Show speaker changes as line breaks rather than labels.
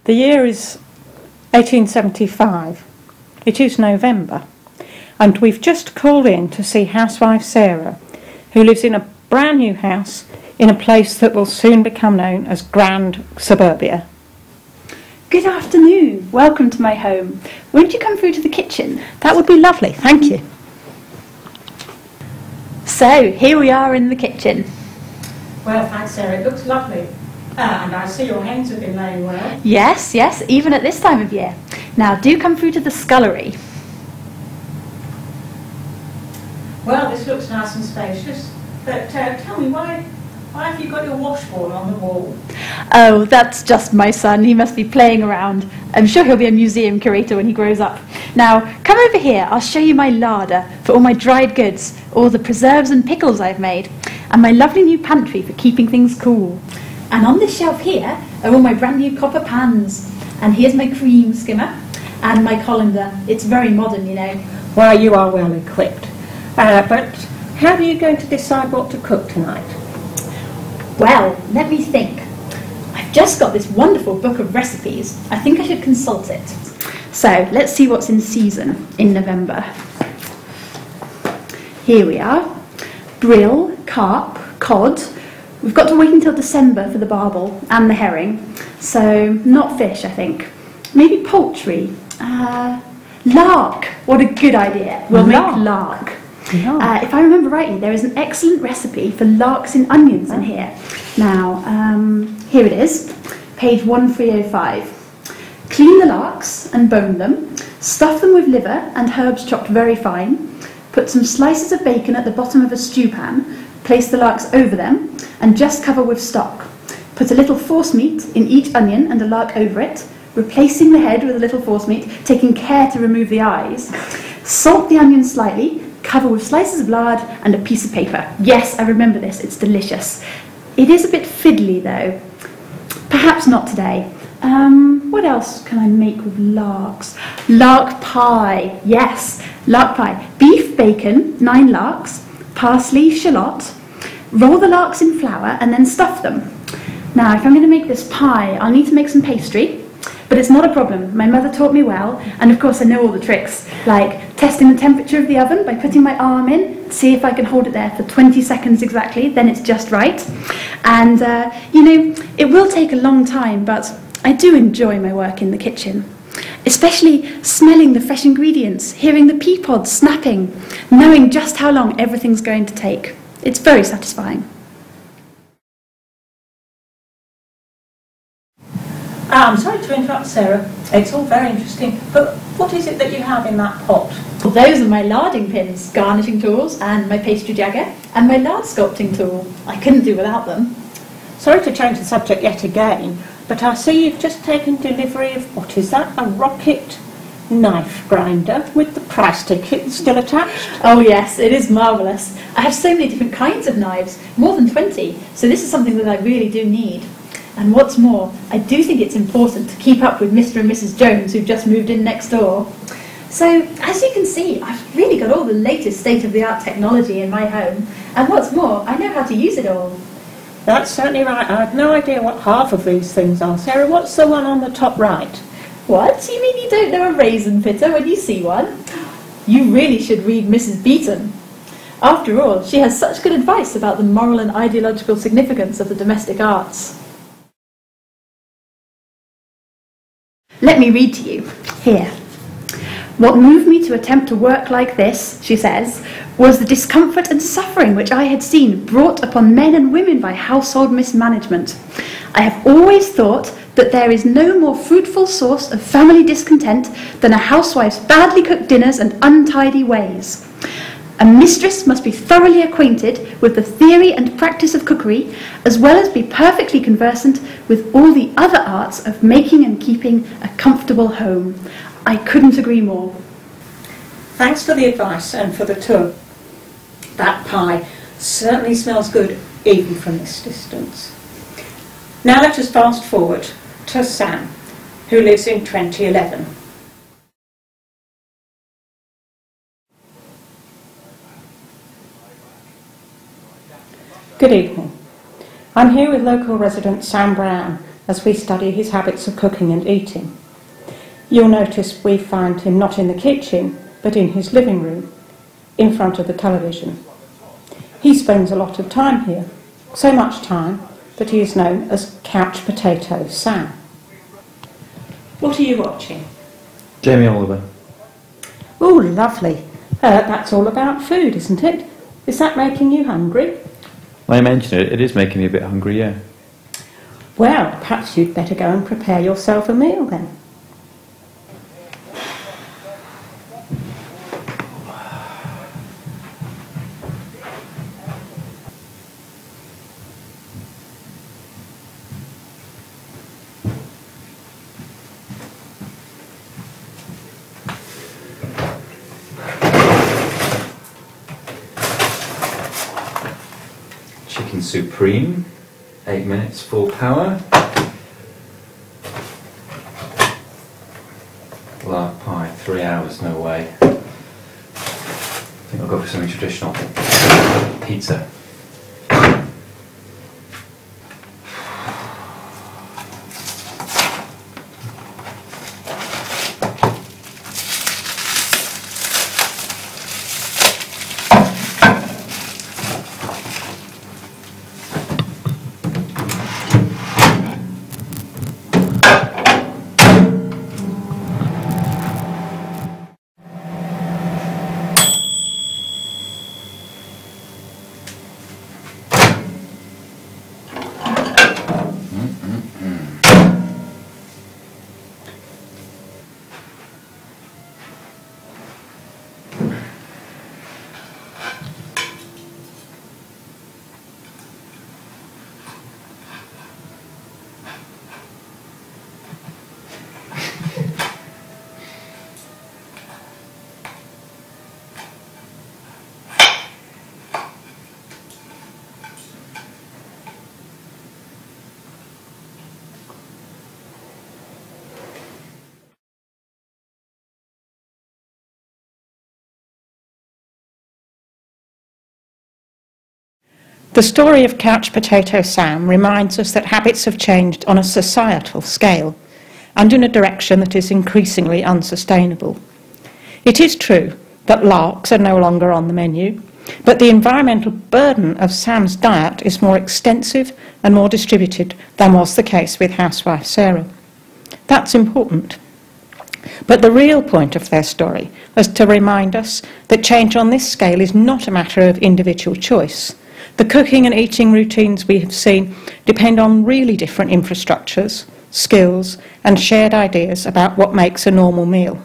The year is 1875. It is November, and we've just called in to see housewife Sarah, who lives in a brand new house in a place that will soon become known as Grand Suburbia.
Good afternoon. Welcome to my home. Won't you come through to the kitchen?
That would be lovely, thank you.
So, here we are in the kitchen.
Well, thanks, Sarah. It looks lovely. And I see your hens have been laying well.
Yes, even at this time of year. Now, do come through to the scullery.
Well, this looks nice and spacious. But tell me, why have you got your washboard on the wall?
Oh, that's just my son. He must be playing around. I'm sure he'll be a museum curator when he grows up. Now, come over here. I'll show you my larder for all my dried goods, all the preserves and pickles I've made, and my lovely new pantry for keeping things cool. And on this shelf here are all my brand new copper pans. And here's my cream skimmer and my colander. It's very modern, you know.
Well, you are well equipped. But how are you going to decide what to cook tonight?
Well, let me think. I've just got this wonderful book of recipes. I think I should consult it. So, let's see what's in season in November. Here we are. Brill, carp, cod. We've got to wait until December for the barbel and the herring. So, not fish, I think. Maybe poultry. Lark. What a good idea. We'll make lark. If I remember rightly, there is an excellent recipe for larks in onions in here. Now, here it is, page 1305. Clean the larks and bone them. Stuff them with liver and herbs chopped very fine. Put some slices of bacon at the bottom of a stew pan. Place the larks over them and just cover with stock. Put a little forcemeat in each onion and a lark over it, replacing the head with a little forcemeat, taking care to remove the eyes. Salt the onions slightly. Cover with slices of lard and a piece of paper. Yes, I remember this, it's delicious. It is a bit fiddly though. Perhaps not today. What else can I make with larks? Lark pie, yes, lark pie. Beef, bacon, 9 larks, parsley, shallot. Roll the larks in flour and then stuff them. Now, if I'm going to make this pie, I'll need to make some pastry. But it's not a problem. My mother taught me well, and of course I know all the tricks, like testing the temperature of the oven by putting my arm in, see if I can hold it there for 20 seconds exactly, then it's just right. And, you know, it will take a long time, but I do enjoy my work in the kitchen. Especially smelling the fresh ingredients, hearing the pea pods snapping, knowing just how long everything's going to take. It's very satisfying.
I'm sorry to interrupt, Sarah. It's all very interesting, but what is it that you have in that pot?
Well, those are my larding pins, garnishing tools, and my pastry jagger, and my lard sculpting tool. I couldn't do without them.
Sorry to change the subject yet again, but I see you've just taken delivery of, what is that, a rocket knife grinder with the price ticket still attached?
Oh yes, it is marvellous. I have so many different kinds of knives, more than 20, so this is something that I really do need. And what's more, I do think it's important to keep up with Mr. and Mrs. Jones, who've just moved in next door. So, as you can see, I've really got all the latest state-of-the-art technology in my home. And what's more, I know how to use it all.
That's certainly right. I have no idea what half of these things are. Sarah, what's the one on the top right?
What? You mean you don't know a raisin pitter when you see one? You really should read Mrs. Beeton. After all, she has such good advice about the moral and ideological significance of the domestic arts. Let me read to you. Here. What moved me to attempt to work like this, she says, was the discomfort and suffering which I had seen brought upon men and women by household mismanagement. I have always thought that there is no more fruitful source of family discontent than a housewife's badly cooked dinners and untidy ways. A mistress must be thoroughly acquainted with the theory and practice of cookery, as well as be perfectly conversant with all the other arts of making and keeping a comfortable home. I couldn't agree more.
Thanks for the advice and for the tour. That pie certainly smells good, even from this distance. Now let us fast forward to Sam, who lives in 2011. Good evening. I'm here with local resident Sam Brown, as we study his habits of cooking and eating. You'll notice we find him not in the kitchen, but in his living room, in front of the television. He spends a lot of time here, so much time that he is known as Couch Potato Sam. What are you watching?
Jamie Oliver.
Oh, lovely. That's all about food, isn't it? Is that making you hungry?
When I mentioned it, it is making me a bit hungry, yeah.
Well, perhaps you'd better go and prepare yourself a meal then.
Chicken Supreme, 8 minutes, full power. Lark pie, 3 hours, no way. I think I'll go for something traditional. Pizza.
The story of Couch Potato Sam reminds us that habits have changed on a societal scale and in a direction that is increasingly unsustainable. It is true that larks are no longer on the menu, but the environmental burden of Sam's diet is more extensive and more distributed than was the case with housewife Sarah. That's important. But the real point of their story was to remind us that change on this scale is not a matter of individual choice. The cooking and eating routines we have seen depend on really different infrastructures, skills, and shared ideas about what makes a normal meal.